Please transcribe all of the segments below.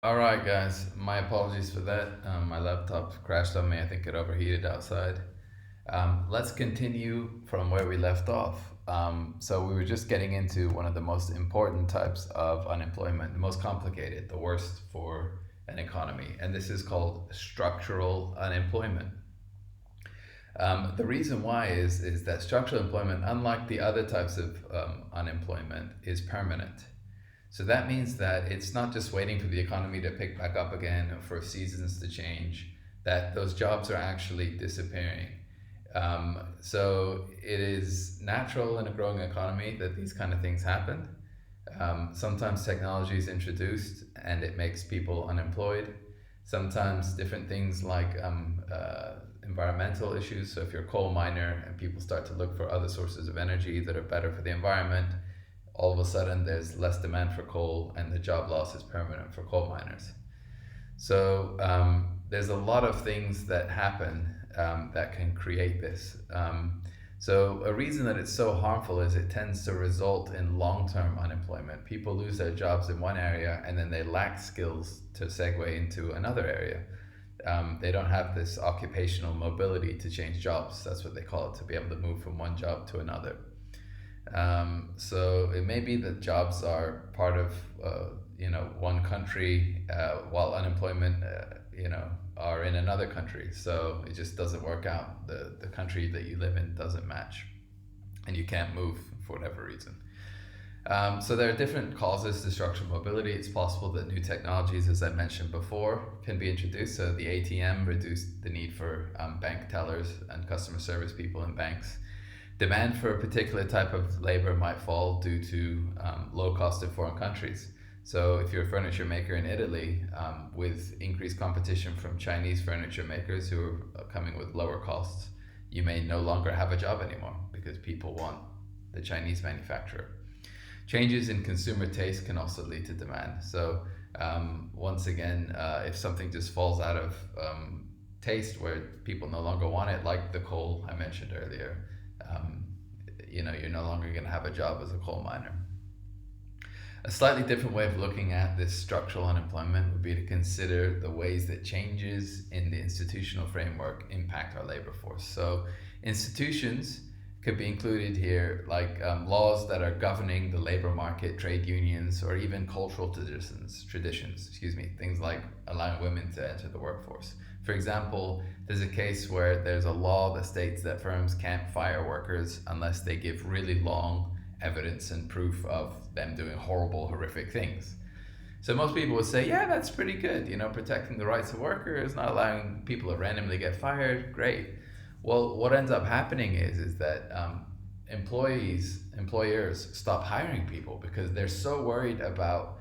All right, guys. My apologies for that. My laptop crashed on me. I think it overheated outside. Let's continue from where we left off. So we were just getting into one of the most important types of unemployment, the most complicated, the worst for an economy, and this is called structural unemployment. The reason why is that structural employment, unlike the other types of unemployment, is permanent. So that means that it's not just waiting for the economy to pick back up again or for seasons to change, that those jobs are actually disappearing. So it is natural in a growing economy that these kind of things happen. Sometimes technology is introduced and it makes people unemployed. Sometimes different things like environmental issues. So if you're a coal miner and people start to look for other sources of energy that are better for the environment, all of a sudden there's less demand for coal and the job loss is permanent for coal miners. So there's a lot of things that happen that can create this. So a reason that it's so harmful is it tends to result in long-term unemployment. People lose their jobs in one area and then they lack skills to segue into another area. They don't have this occupational mobility to change jobs. That's what they call it, to be able to move from one job to another. So it may be that jobs are part of one country while unemployment are in another country. So it just doesn't work out. The country that you live in doesn't match, and you can't move for whatever reason. So there are different causes to structural mobility. It's possible that new technologies, as I mentioned before, can be introduced. So the ATM reduced the need for bank tellers and customer service people in banks. Demand for a particular type of labor might fall due to low cost in foreign countries. So if you're a furniture maker in Italy, with increased competition from Chinese furniture makers who are coming with lower costs, you may no longer have a job anymore because people want the Chinese manufacturer. Changes in consumer taste can also lead to demand. So once again, if something just falls out of taste where people no longer want it, like the coal I mentioned earlier, you're no longer going to have a job as a coal miner. A slightly different way of looking at this structural unemployment would be to consider the ways that changes in the institutional framework impact our labor force. So institutions could be included here, like laws that are governing the labor market, trade unions, or even cultural traditions, things like allowing women to enter the workforce. For example, there's a case where there's a law that states that firms can't fire workers unless they give really long evidence and proof of them doing horrible, horrific things. So most people would say, yeah, that's pretty good, protecting the rights of workers, not allowing people to randomly get fired, great. Well, what ends up happening is that employers stop hiring people because they're so worried about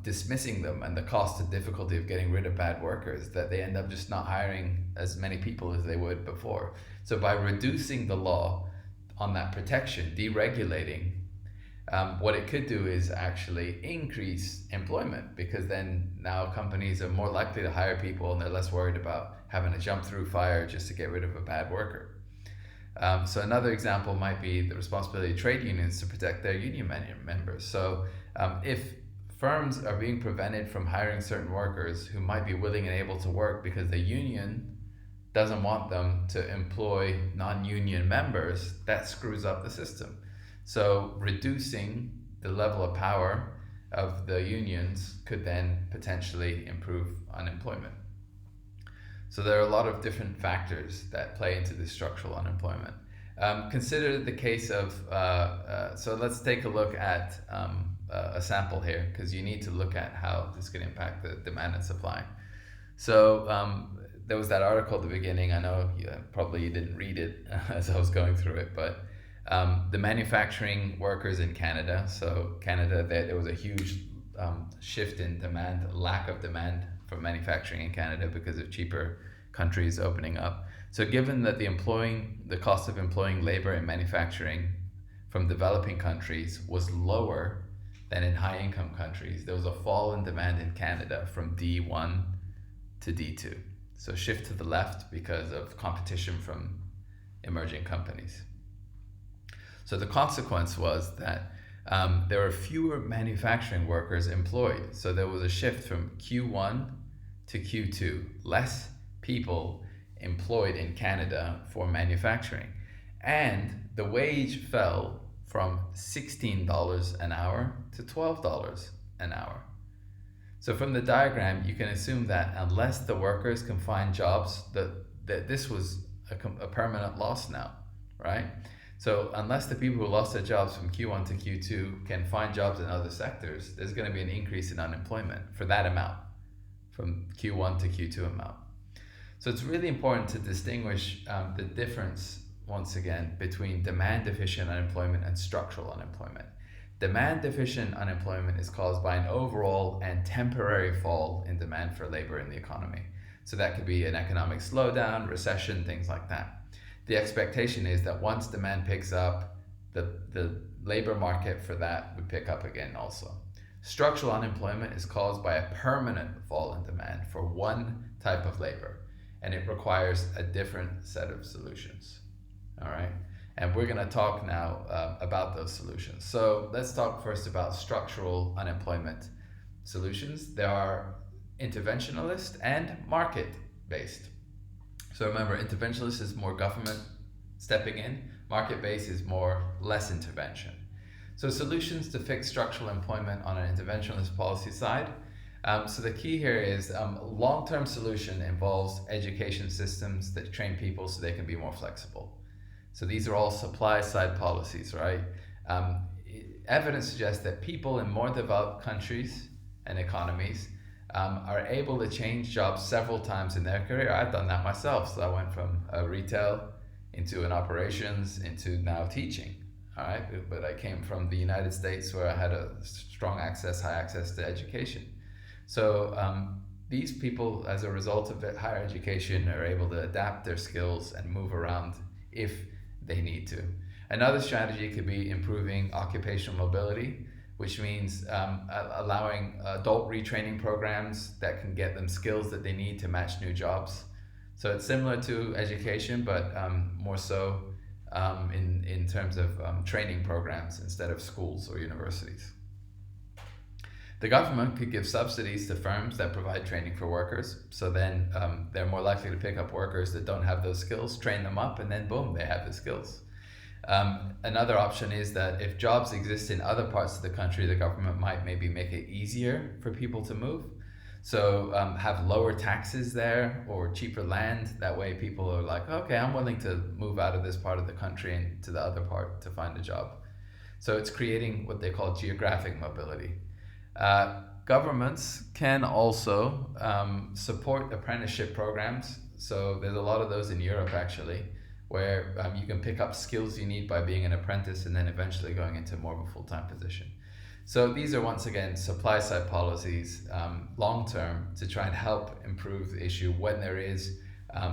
dismissing them and the cost and difficulty of getting rid of bad workers that they end up just not hiring as many people as they would before. So by reducing the law on that protection, deregulating, what it could do is actually increase employment, because then now companies are more likely to hire people and they're less worried about having to jump through fire just to get rid of a bad worker. So another example might be the responsibility of trade unions to protect their union members. So if firms are being prevented from hiring certain workers who might be willing and able to work because the union doesn't want them to employ non-union members, that screws up the system. So reducing the level of power of the unions could then potentially improve unemployment. So there are a lot of different factors that play into this structural unemployment. Consider the case of, so let's take a look at a sample here, because you need to look at how this can impact the demand and supply. So there was that article at the beginning. I know probably you didn't read it as I was going through it, but the manufacturing workers in Canada. So Canada, there was a huge shift in demand, lack of demand for manufacturing in Canada because of cheaper countries opening up. So given that the cost of employing labor in manufacturing from developing countries was lower than in high income countries, there was a fall in demand in Canada from D1 to D2. So shift to the left because of competition from emerging companies. So the consequence was that there were fewer manufacturing workers employed. So there was a shift from Q1 to Q2, less people employed in Canada for manufacturing. And the wage fell from $16 an hour to $12 an hour. So from the diagram, you can assume that unless the workers can find jobs, that this was a permanent loss now, right? So unless the people who lost their jobs from Q1 to Q2 can find jobs in other sectors, there's going to be an increase in unemployment for that amount, from Q1 to Q2 amount. So it's really important to distinguish the difference, once again, between demand deficient unemployment and structural unemployment. Demand deficient unemployment is caused by an overall and temporary fall in demand for labor in the economy. So that could be an economic slowdown, recession, things like that. The expectation is that once demand picks up, the labor market for that would pick up again also. Structural unemployment is caused by a permanent fall in demand for one type of labor, and it requires a different set of solutions. All right, and we're going to talk now about those solutions. So let's talk first about structural unemployment solutions. There are interventionalist and market-based. So remember, interventionalist is more government stepping in, market-based is more less intervention. So solutions to fix structural employment on an interventionalist policy side. So the key here is long-term solution involves education systems that train people so they can be more flexible. So these are all supply side policies, right? Evidence suggests that people in more developed countries and economies are able to change jobs several times in their career. I've done that myself. So I went from retail into an operations into now teaching. All right, but I came from the United States where I had a strong access, high access to education. So these people, as a result of higher education, are able to adapt their skills and move around if they need to. Another strategy could be improving occupational mobility, which means allowing adult retraining programs that can get them skills that they need to match new jobs. So it's similar to education, but more so in terms of training programs instead of schools or universities. The government could give subsidies to firms that provide training for workers. So then they're more likely to pick up workers that don't have those skills, train them up, and then boom, they have the skills. Another option is that if jobs exist in other parts of the country, the government might maybe make it easier for people to move. So have lower taxes there or cheaper land. That way people are like, okay, I'm willing to move out of this part of the country and to the other part to find a job. So it's creating what they call geographic mobility. Governments can also support apprenticeship programs. So there's a lot of those in Europe actually, where you can pick up skills you need by being an apprentice and then eventually going into more of a full-time position. So these are once again supply side policies long-term to try and help improve the issue when there is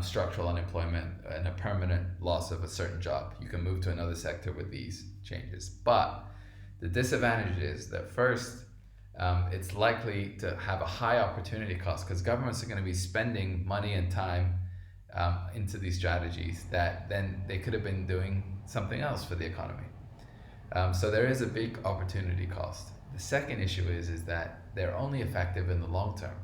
structural unemployment and a permanent loss of a certain job. You can move to another sector with these changes. But the disadvantage is that first, it's likely to have a high opportunity cost because governments are going to be spending money and time into these strategies that then they could have been doing something else for the economy. So there is a big opportunity cost. The second issue is that they're only effective in the long term.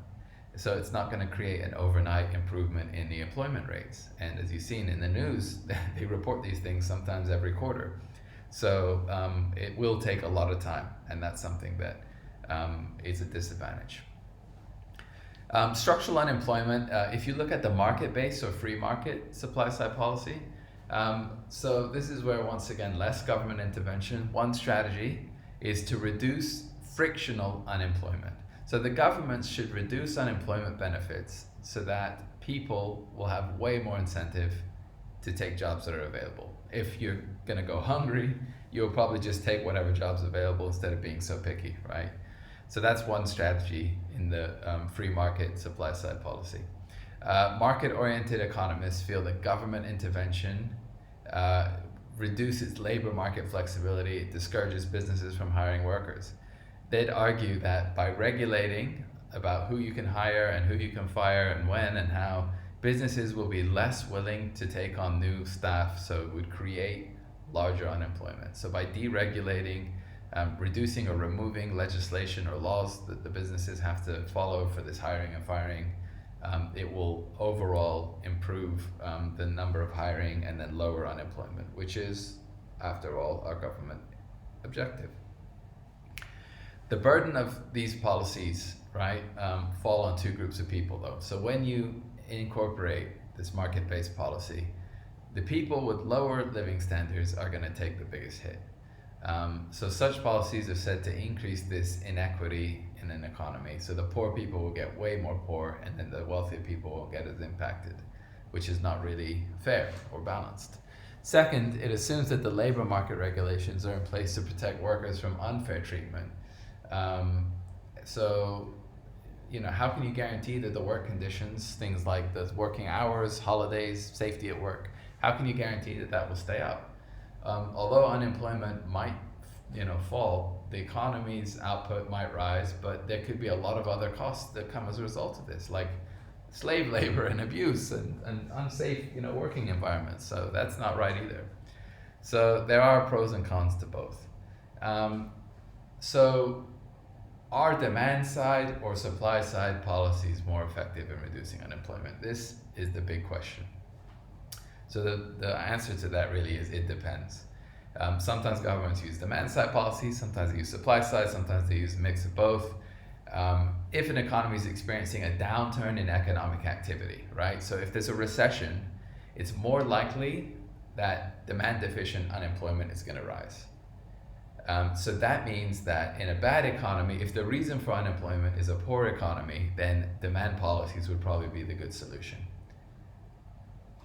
So it's not going to create an overnight improvement in the employment rates. And as you've seen in the news, they report these things sometimes every quarter. So it will take a lot of time, and that's something that is a disadvantage. Structural unemployment, if you look at the market-based or free market supply-side policy, so this is where, once again, less government intervention. One strategy is to reduce frictional unemployment. So the government should reduce unemployment benefits so that people will have way more incentive to take jobs that are available. If you're going to go hungry, you'll probably just take whatever job's available instead of being so picky, right? So that's one strategy in the free market supply side policy. Market-oriented economists feel that government intervention reduces labor market flexibility, it discourages businesses from hiring workers. They'd argue that by regulating about who you can hire and who you can fire and when and how, businesses will be less willing to take on new staff, so it would create larger unemployment. So by deregulating, reducing or removing legislation or laws that the businesses have to follow for this hiring and firing. It will overall improve the number of hiring and then lower unemployment, which is, after all, our government objective. The burden of these policies, right, fall on two groups of people though. So when you incorporate this market-based policy, the people with lower living standards are going to take the biggest hit. So such policies are said to increase this inequity in an economy. So the poor people will get way more poor, and then the wealthier people won't get as impacted, which is not really fair or balanced. Second, it assumes that the labor market regulations are in place to protect workers from unfair treatment. So, how can you guarantee that the work conditions, things like the working hours, holidays, safety at work, how can you guarantee that that will stay up? Although unemployment might, fall, the economy's output might rise, but there could be a lot of other costs that come as a result of this, like slave labor and abuse and unsafe, working environments. So that's not right either. So there are pros and cons to both. So are demand side or supply side policies more effective in reducing unemployment? This is the big question. So the answer to that really is it depends. Sometimes governments use demand side policies, sometimes they use supply side, sometimes they use a mix of both. If an economy is experiencing a downturn in economic activity, right? So if there's a recession, it's more likely that demand deficient unemployment is going to rise. So that means that in a bad economy, if the reason for unemployment is a poor economy, then demand policies would probably be the good solution.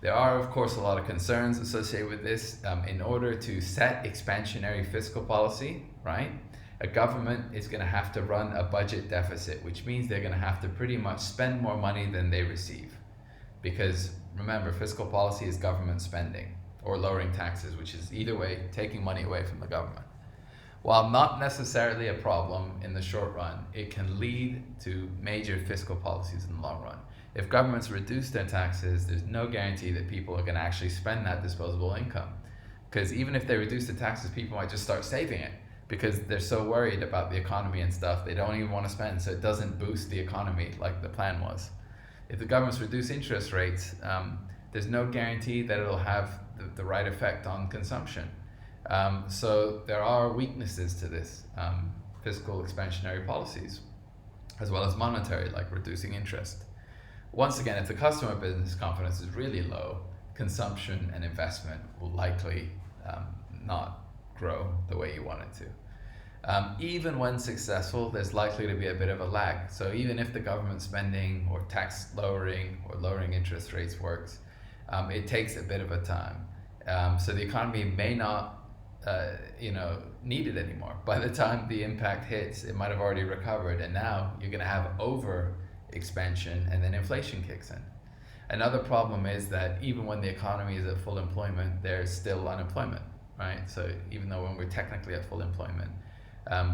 There are, of course, a lot of concerns associated with this. In order to set expansionary fiscal policy, right, a government is going to have to run a budget deficit, which means they're going to have to pretty much spend more money than they receive. Because remember, fiscal policy is government spending or lowering taxes, which is either way taking money away from the government. While not necessarily a problem in the short run, it can lead to major fiscal policies in the long run. If governments reduce their taxes, there's no guarantee that people are going to actually spend that disposable income. Because even if they reduce the taxes, people might just start saving it because they're so worried about the economy and stuff, they don't even want to spend, so it doesn't boost the economy like the plan was. If the governments reduce interest rates, there's no guarantee that it'll have the right effect on consumption. So there are weaknesses to this fiscal expansionary policies, as well as monetary, like reducing interest. Once again, if the customer business confidence is really low, consumption and investment will likely not grow the way you want it to. Even when successful, there's likely to be a bit of a lag. So even if the government spending or tax lowering or lowering interest rates works, it takes a bit of a time. So the economy may not need it anymore. By the time the impact hits, it might have already recovered, and now you're going to have over expansion and then inflation kicks in. Another problem is that even when the economy is at full employment, there's still unemployment, right? So even though when we're technically at full employment,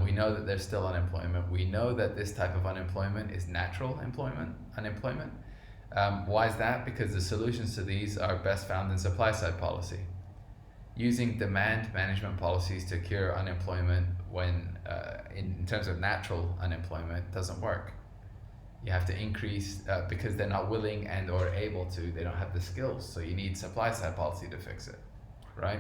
we know that there's still unemployment. We know that this type of unemployment is natural unemployment. Why is that? Because the solutions to these are best found in supply side policy. Using demand management policies to cure unemployment when, in terms of natural unemployment, doesn't work. You have to increase, because they're not willing and or able to, they don't have the skills, so you need supply side policy to fix it, right?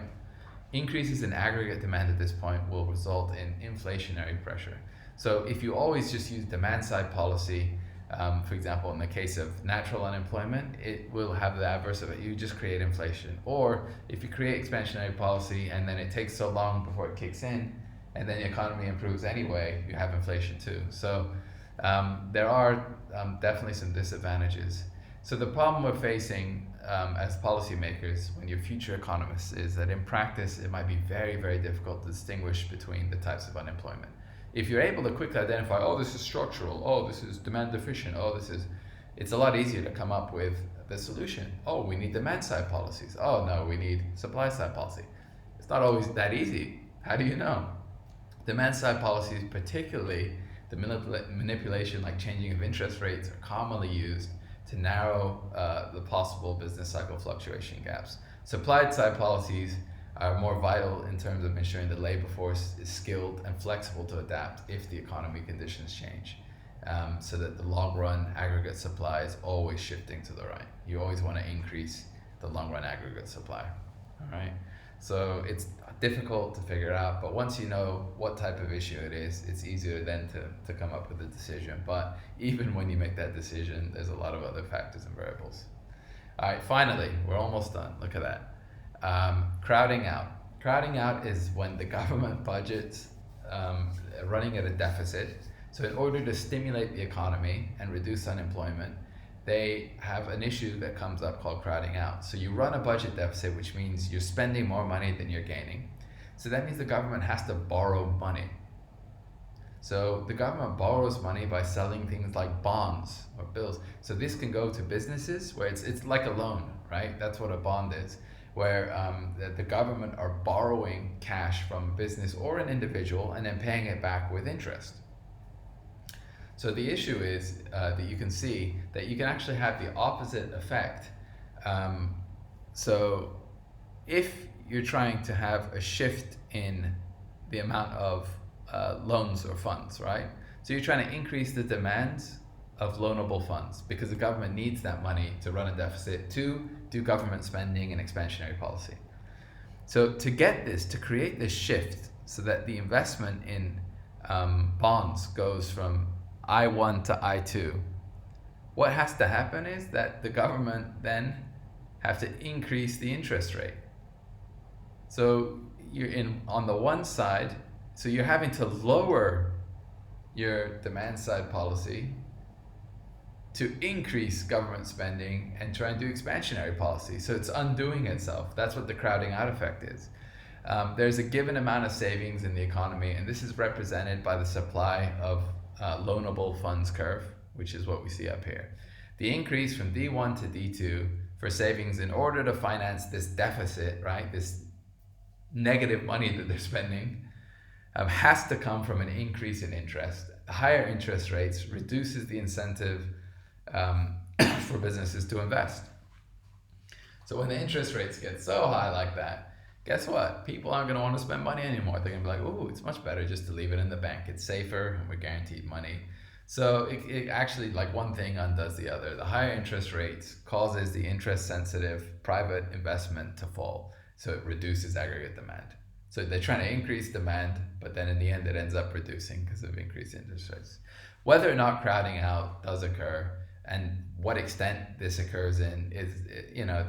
Increases in aggregate demand at this point will result in inflationary pressure. So if you always just use demand side policy, for example, in the case of natural unemployment, it will have the adverse of it. You just create inflation. Or if you create expansionary policy and then it takes so long before it kicks in, and then the economy improves anyway, you have inflation too. So there are definitely some disadvantages. So the problem we're facing as policymakers, when you're future economists, is that in practice it might be very, very difficult to distinguish between the types of unemployment. If you're able to quickly identify, oh, this is structural, oh, this is demand deficient, it's a lot easier to come up with the solution. Oh, we need demand side policies. Oh, no, we need supply side policy. It's not always that easy. How do you know? Demand side policies, particularly the manipulation like changing of interest rates, are commonly used to narrow the possible business cycle fluctuation gaps. Supply side policies are more vital in terms of ensuring the labor force is skilled and flexible to adapt if the economy conditions change. So that the long run aggregate supply is always shifting to the right. You always want to increase the long run aggregate supply. All right. So it's difficult to figure out, but once you know what type of issue it is, it's easier then to come up with a decision. But even when you make that decision, there's a lot of other factors and variables. All right, finally, we're almost done. Look at that. Crowding out. Crowding out is when the government budget's running at a deficit. So in order to stimulate the economy and reduce unemployment, they have an issue that comes up called crowding out. So you run a budget deficit, which means you're spending more money than you're gaining. So that means the government has to borrow money. So the government borrows money by selling things like bonds or bills. So this can go to businesses where it's like a loan, right? That's what a bond is, where the government are borrowing cash from a business or an individual and then paying it back with interest. So the issue is that you can see that you can actually have the opposite effect. So if you're trying to have a shift in the amount of loans or funds, right? So you're trying to increase the demands of loanable funds because the government needs that money to run a deficit to do government spending and expansionary policy. So to get this, to create this shift so that the investment in bonds goes from I1 to I2, what has to happen is that the government then have to increase the interest rate. So you're on the one side, so you're having to lower your demand side policy to increase government spending and try and do expansionary policy. So it's undoing itself. That's what the crowding out effect is. There's a given amount of savings in the economy, and this is represented by the supply of loanable funds curve, which is what we see up here. The increase from D1 to D2 for savings in order to finance this deficit, right, this negative money that they're spending, has to come from an increase in interest. Higher interest rates reduces the incentive for businesses to invest. So when the interest rates get so high like that, guess what? People aren't going to want to spend money anymore. They're going to be like, oh, it's much better just to leave it in the bank. It's safer and we're guaranteed money. So it actually, like, one thing undoes the other. The higher interest rates causes the interest sensitive private investment to fall. So it reduces aggregate demand. So they're trying to increase demand, but then in the end it ends up reducing because of increased interest rates. Whether or not crowding out does occur and what extent this occurs in is,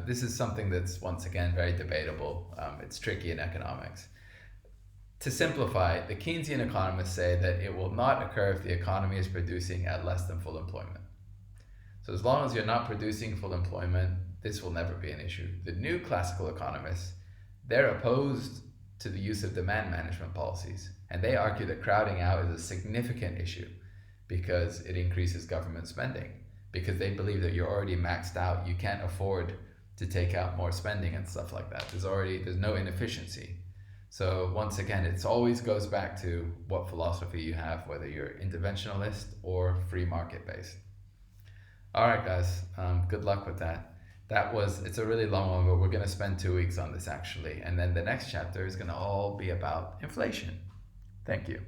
this is something that's once again very debatable. It's tricky in economics. To simplify, the Keynesian economists say that it will not occur if the economy is producing at less than full employment. So as long as you're not producing full employment, this will never be an issue. The new classical economists, they're opposed to the use of demand management policies, and they argue that crowding out is a significant issue because it increases government spending, because they believe that you're already maxed out. You can't afford to take out more spending and stuff like that. There's no inefficiency. So once again, it always goes back to what philosophy you have, whether you're interventionalist or free market based. All right, guys, good luck with that. It's a really long one, but we're going to spend 2 weeks on this actually. And then the next chapter is going to all be about inflation. Thank you.